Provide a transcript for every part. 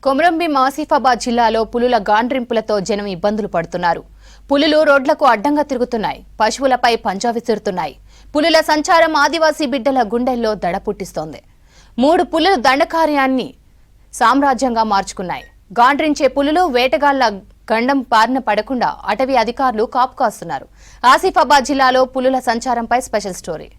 కొమరంభీం ఆసిఫాబాద్ జిల్లాలో పులుల గాండ్రింపులతో జనం ఇబ్బందులు పడుతున్నారు. పులులు రోడ్లకు అడ్డంగా తిరుగుతున్నాయి. పశువులపై పంజా విసురుతున్నాయి. పులుల సంచారం ఆదివాసీ బిడ్డల గుండెల్లో దడ పుట్టిస్తోంది. 3 పులులు దండకార్యాన్ని సామ్రాజ్యంగా మార్చుకున్నాయి. గాండ్రించే పులులు వేటగాళ్ల గండం బారిన పడకుండా అటవీ అధికారులు కాపు కాస్తున్నారు. ఆసిఫాబాద్ జిల్లాలో పులుల సంచారంపై స్పెషల్ స్టోరీ.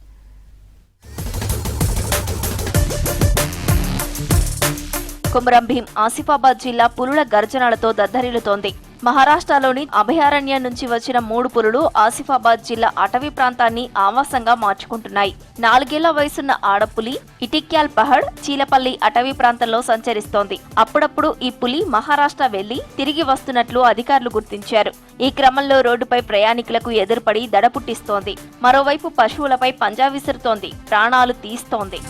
కొమరంభీం ఆసిఫాబాద్ జిల్లా పులుల గర్జనలతో దద్దరిల్లుతోంది. మహారాష్ట్రలోని అభయారణ్యం నుంచి వచ్చిన 3 పులులు ఆసిఫాబాద్ జిల్లా అటవీ ప్రాంతాన్ని ఆవాసంగా మార్చుకుంటున్నాయి. 4 ఏళ్ల వయసున్న ఆడపులి ఇటిక్యాల్ పహడ్ చీలపల్లి అటవీ ప్రాంతంలో సంచరిస్తోంది. అప్పుడప్పుడు ఈ పులి మహారాష్ట్ర వెళ్లి తిరిగి వస్తున్నట్లు అధికారులు గుర్తించారు. ఈ క్రమంలో రోడ్డుపై ప్రయాణికులకు ఎదురుపడి దడ పుట్టిస్తోంది. మరోవైపు పశువులపై పంజా విసురుతోంది. ప్రాణాలు తీస్తోంది.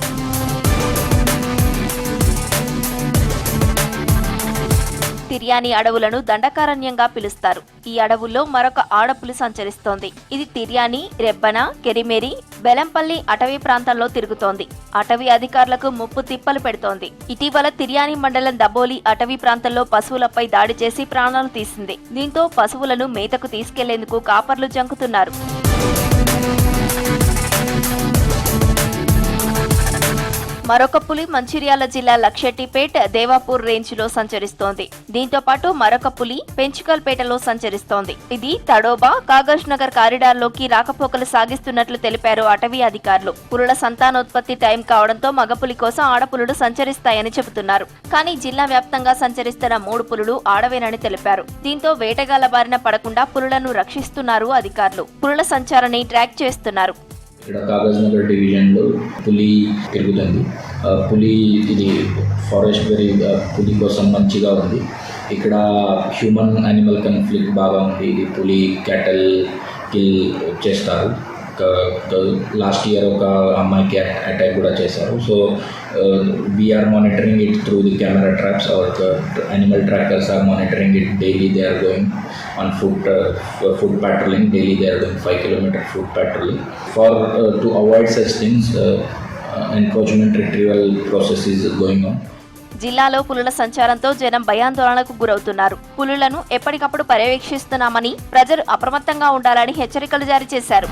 తిర్యాని అడవులను దండకారణ్యంగా పిలుస్తారు. ఈ అడవుల్లో మరొక ఆడపులి సంచరిస్తోంది. ఇది తిర్యాని, రెబ్బన, కెరిమేరి, బెలంపల్లి అటవీ ప్రాంతాల్లో తిరుగుతోంది. అటవీ అధికారులకు ముప్పు తిప్పలు పెడుతోంది. ఇటీవల తిర్యాని మండలం దబోలి అటవీ ప్రాంతంలో పశువులపై దాడి చేసి ప్రాణాలు తీసింది. దీంతో పశువులను మేతకు తీసుకెళ్లేందుకు కాపర్లు జంకుతున్నారు. మరొక పులి మంచిర్యాల జిల్లా లక్షెట్టిపేట్, దేవాపూర్ రేంజ్ లో సంచరిస్తోంది. దీంతో పాటు మరొక పులి పెంచుకల్పేటలో సంచరిస్తోంది. ఇది తడోబా, కాగజ్ నగర్ కారిడార్ లోకి రాకపోకలు సాగిస్తున్నట్లు తెలిపారు అటవీ అధికారులు. పులుల సంతానోత్పత్తి టైం కావడంతో మగపులి కోసం ఆడపులులు సంచరిస్తాయని చెబుతున్నారు. కానీ జిల్లా వ్యాప్తంగా సంచరిస్తున్న 3 పులులు ఆడవేనని తెలిపారు. దీంతో వేటగాళ్ల బారిన పడకుండా పులులను రక్షిస్తున్నారు అధికారులు. పులుల సంచారాన్ని ట్రాక్ చేస్తున్నారు. ఇక్కడ కాగజ్ నగర్ డివిజన్లో పులి తిరుగుతుంది. పులి ఇది ఫారెస్ట్ వెరీ పులి కోసం మంచిగా ఉంది. ఇక్కడ హ్యూమన్ యానిమల్ కాన్ఫ్లిక్ట్ బాగా ఉంది. ఇది పులి క్యాటల్ కిల్ చేస్తారు. లాస్ట్ ఇయర్ ఒక అమ్మాయికి అటాక్ కూడా చేశారు. So we are monitoring it through the camera traps. Our animal trackers are monitoring it daily. They are going on foot patrolling daily. They are doing 5 kilometer foot patrolling for to avoid such things. Encroachment retrieval process is going on. జిల్లాలో పులుల సంచారంతో జనం భయాందోళనకు గురవుతున్నారు. పులులను ఎప్పటికప్పుడు పర్యవేక్షిస్తున్నామని, ప్రజలు అప్రమత్తంగా ఉండాలని హెచ్చరికలు జారీ చేశారు.